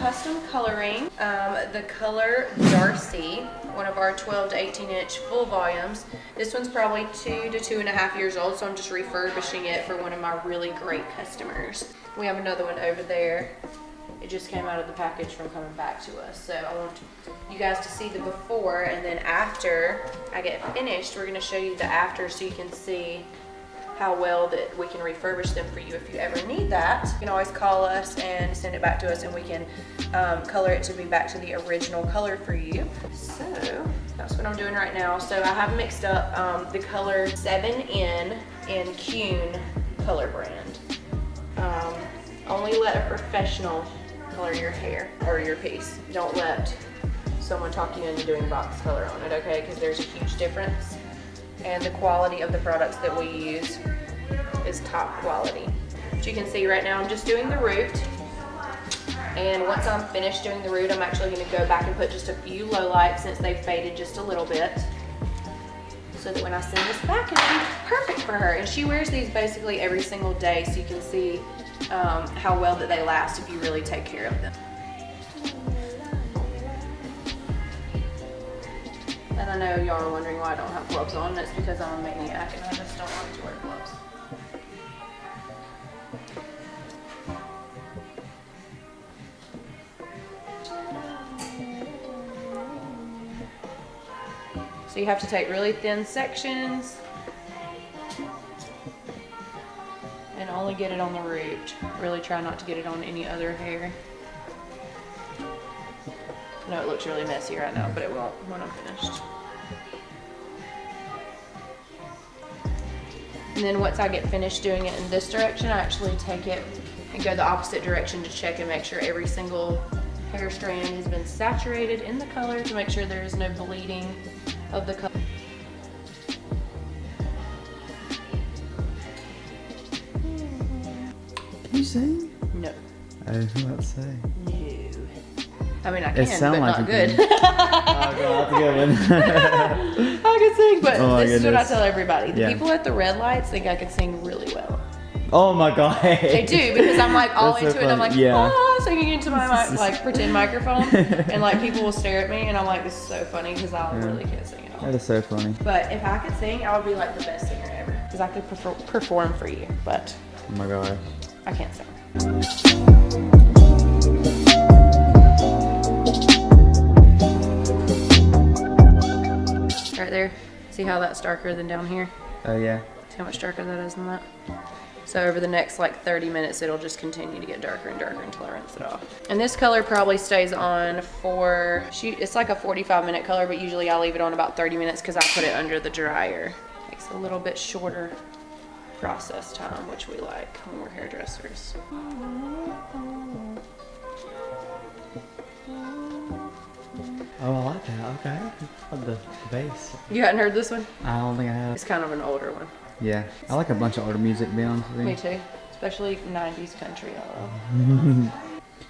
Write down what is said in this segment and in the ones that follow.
custom coloring. The color Darcy, one of our 12 to 18 inch full volumes. This one's probably 2 to 2.5 years old, so I'm just refurbishing it for one of my really great customers. We have another one over there. It just came out of the package from coming back to us. So I want you guys to see the before, and then after I get finished, we're gonna show you the after so you can see how well that we can refurbish them for you if you ever need that. You can always call us and send it back to us, and we can color it to be back to the original color for you. So that's what I'm doing right now. So I have mixed up the color 7N in Kuhn color brand. Only let a professional color your hair or your piece. Don't let someone talk you into doing box color on it, okay? Because there's a huge difference. And the quality of the products that we use is top quality. As you can see right now, I'm just doing the root. And once I'm finished doing the root, I'm actually gonna go back and put just a few lowlights since they've faded just a little bit, so that when I send this back, it'll be perfect for her. And she wears these basically every single day, so you can see how well that they last if you really take care of them. And I know y'all are wondering why I don't have gloves on. That's because I'm a maniac and I just don't like to wear gloves. So you have to take really thin sections and only get it on the root. Really try not to get it on any other hair. I know it looks really messy right now, but it won't when I'm finished. And then once I get finished doing it in this direction, I actually take it and go the opposite direction to check and make sure every single hair strand has been saturated in the color to make sure there is no bleeding of the color. Can you sing? No. I was about to say. No. I mean, I can, but like not good. Oh, God, that's a good one. I can sing, but Oh, this is what I goodness. tell everybody. The Yeah. people at the red lights think I can sing really well. Oh my God. They do, because I'm like all That's so into it. And I'm like, funny. Yeah. ah, singing into my like pretend microphone, and like people will stare at me, and I'm like, this is so funny because I really can't sing at all. That is so funny. But if I could sing, I would be like the best singer ever, because I could perform for you. But Oh my God. I can't sing. Right there. See how that's darker than down here? Oh yeah. See how much darker that is than that? So over the next like 30 minutes, it'll just continue to get darker and darker until I rinse it off. And this color probably stays on for, it's like a 45-minute color, but usually I leave it on about 30 minutes because I put it under the dryer. Makes a little bit shorter process time, which we like when we're hairdressers. Oh, I like that. Okay. I like the bass. You hadn't heard this one? I don't think I have. It's kind of an older one. Yeah. I like a bunch of older music, to be honest with you. Me too. Especially 90s country, I love.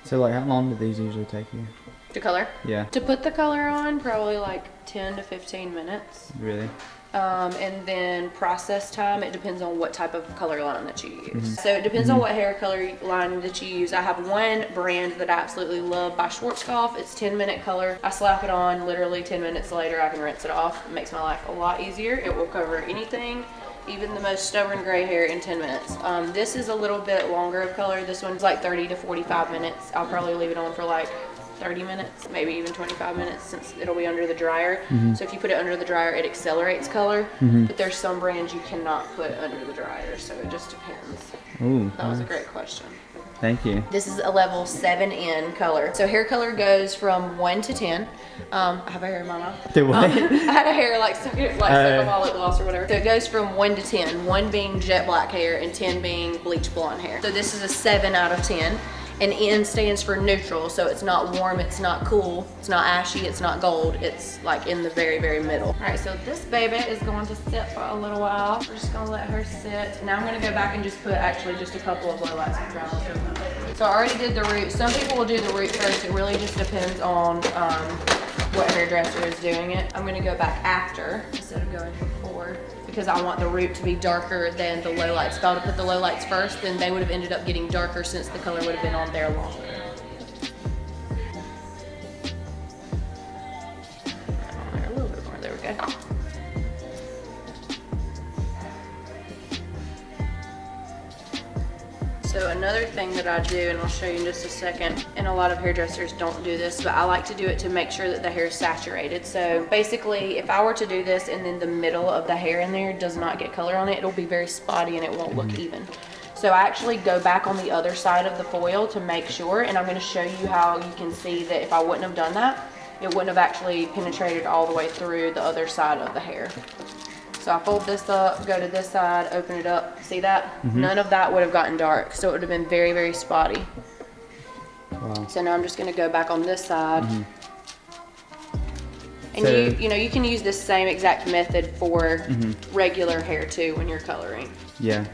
So like, how long do these usually take you? To color? Yeah. To put the color on, probably like 10 to 15 minutes. Really? And then process time, it depends on what type of color line that you use. So it depends on what hair color line that you use. I have one brand that I absolutely love by Schwarzkopf. It's 10-minute color. I slap it on, literally 10 minutes later I can rinse it off. It makes my life a lot easier. It will cover anything, even the most stubborn gray hair, in 10 minutes. This is a little bit longer of color. This one's like 30 to 45 minutes. I'll probably leave it on for like 30 minutes, maybe even 25 minutes, since it'll be under the dryer. So if you put it under the dryer, it accelerates color, but there's some brands you cannot put under the dryer, so it just depends. Ooh. That was a great question. Thank you. This is a level 7N color. So hair color goes from 1 to 10. I have a hair in my mouth. Do what? I had a hair like stuck on my lip gloss or whatever. So it goes from 1 to 10, 1 being jet black hair and 10 being bleach blonde hair. So this is a 7 out of 10. And N stands for neutral, so it's not warm, it's not cool, it's not ashy, it's not gold, it's like in the very, very middle. All right, so this baby is going to sit for a little while. We're just gonna let her sit. Now I'm gonna go back and just put actually just a couple of lowlights of brown. So I already did the root. Some people will do the root first. It really just depends on what hairdresser is doing it. I'm gonna go back after instead of going before, because I want the root to be darker than the lowlights. If I would have put the lowlights first, then they would have ended up getting darker since the color would have been on there longer. So another thing that I do, and I'll show you in just a second, and a lot of hairdressers don't do this, but I like to do it to make sure that the hair is saturated. So basically, if I were to do this and then the middle of the hair in there does not get color on it, it'll be very spotty and it won't look even. So I actually go back on the other side of the foil to make sure, and I'm gonna show you how you can see that if I wouldn't have done that, it wouldn't have actually penetrated all the way through the other side of the hair. So I fold this up, go to this side, open it up. See that? None of that would have gotten dark. So it would have been very, very spotty. Wow. So now I'm just gonna go back on this side. And So- you know, you can use this same exact method for regular hair too when you're coloring. Yeah.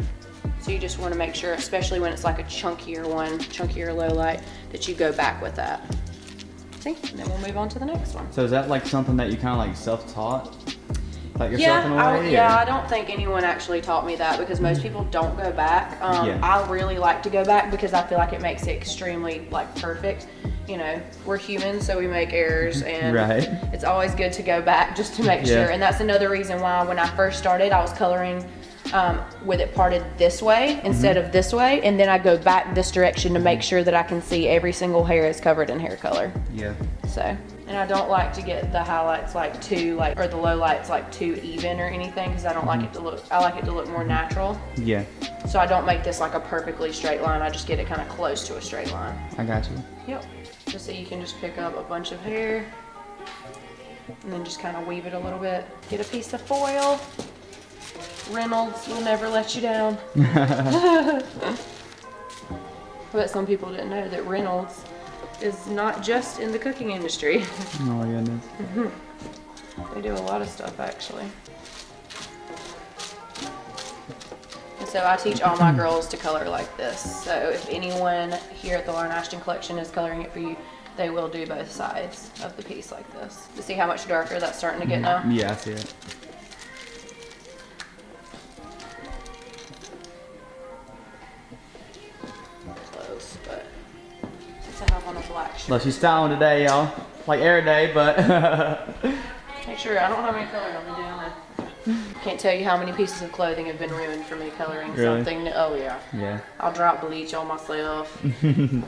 So you just wanna make sure, especially when it's like a chunkier one, chunkier low light, that you go back with that. See? And then we'll move on to the next one. So is that like something that you kind of like self-taught? Like yourself in a way? Yeah, I don't think anyone actually taught me that because most people don't go back. Yeah. I really like to go back because I feel like it makes it extremely like perfect. You know, we're humans, so we make errors, and Right. it's always good to go back just to make Yeah. sure. And that's another reason why when I first started, I was coloring with it parted this way instead of this way, and then I go back this direction to make sure that I can see every single hair is covered in hair color. Yeah. So, and I don't like to get the highlights like too like, or the low lights like too even or anything, because I don't like it to look, I like it to look more natural. Yeah. So I don't make this like a perfectly straight line, I just get it kind of close to a straight line. I got you. Yep. Just so you can just pick up a bunch of hair and then just kind of weave it a little bit. Get a piece of foil. Reynolds will never let you down. But some people didn't know that Reynolds is not just in the cooking industry. Oh my goodness. They do a lot of stuff actually. And so I teach all my girls to color like this. So if anyone here at the Lauren Ashtyn collection is coloring it for you, they will do both sides of the piece like this. You see how much darker that's starting to get now? Yeah, I see it. Close, but since I have on a black shirt. Look, she's styling today, y'all. Like every day, but Make sure, I don't have any color on me down there. Can't tell you how many pieces of clothing have been ruined for me coloring Really? something. Oh yeah. yeah. I'll drop bleach on myself. And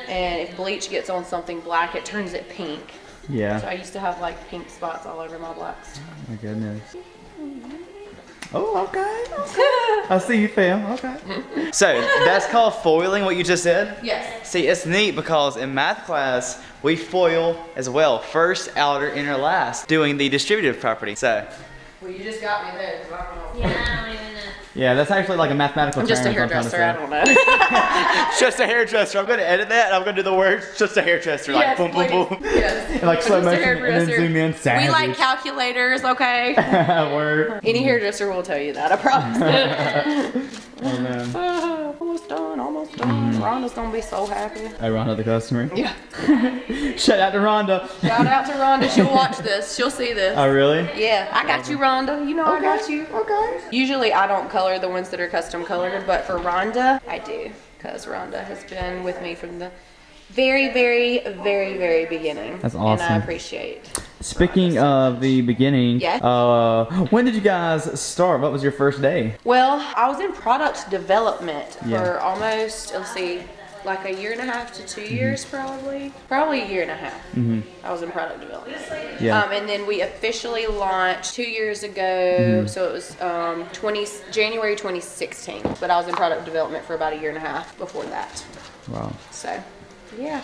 if bleach gets on something black, it turns it pink. So Yeah. I used to have like pink spots all over my blacks. Oh my goodness. Oh, okay. I see you, fam. Okay. So that's called foiling, what you just said? Yes. See, it's neat because in math class, we foil as well. First, outer, inner, last, doing the distributive property. So, Well, you just got me there, 'cause I don't know. Yeah, I don't even know. yeah, that's actually like a mathematical I'm just a term, is what I'm hairdresser, I trying don't know. to say. Just a hairdresser. I'm going to edit that and I'm going to do the words, just a hairdresser. Like, Yes, boom, boom, please. boom. Yes. And like slow I'm just a motion and then hairdresser. zoom in. We Savage. like calculators, okay? Word. Any hairdresser will tell you that, I promise. Oh, man. Almost done, almost done. Rhonda's gonna be so happy. Hey, Rhonda, the customer. Yeah. Shout out to Rhonda. Shout out to Rhonda. She'll watch this. She'll see this. Oh, really? Yeah, I got you, Rhonda. You know I got you. Okay. Usually I don't color the ones that are custom colored, but for Rhonda, I do. Because Rhonda has been with me from the very, very, very, very beginning. That's And I awesome. appreciate. Speaking of the beginning, Yeah. when did you guys start? What was your first day? Well, I was in product development Yeah. for almost, let's see, like a year and a half to 2 years probably. Probably a year and a half. I was in product development. Yeah. And then we officially launched 2 years ago. So it was January 2016. But I was in product development for about a year and a half before that. Wow. So, yeah.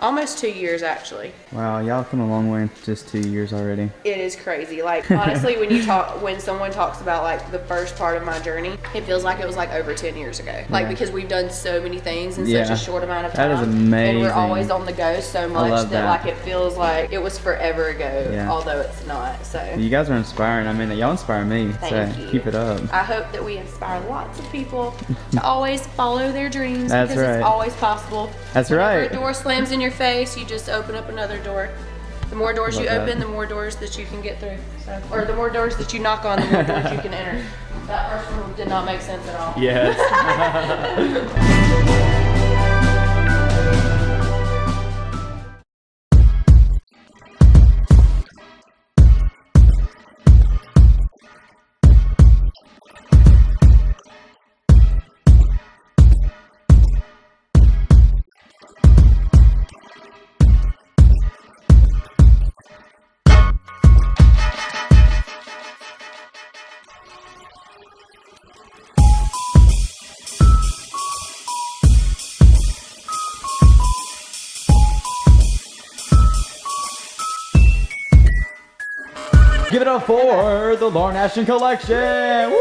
Almost 2 years actually. Wow, y'all come a long way in just 2 years already. It is crazy. Like honestly, when someone talks about like the first part of my journey, it feels like it was like over 10 years ago. Like Yeah. because we've done so many things in Yeah. such a short amount of That time. is And amazing. we're always on the go so much love that that. like it feels like it was forever ago, Yeah. although it's not. So You guys are inspiring. I mean, y'all inspire me. Thank So you. keep it up. I hope that we inspire lots of people to always follow their dreams That's because right. it's always possible. That's Whenever right. a door slams in your face, you just open up another door. The more doors Love you that. open, the more doors that you can get through. So, or the more doors that you knock on, the more doors you can enter. That first one did not make sense at all. Yes. up for the Lauren Ashtyn collection. Woo!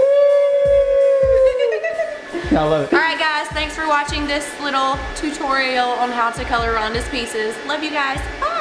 I love it. All right, guys. Thanks for watching this little tutorial on how to color Rhonda's pieces. Love you guys. Bye.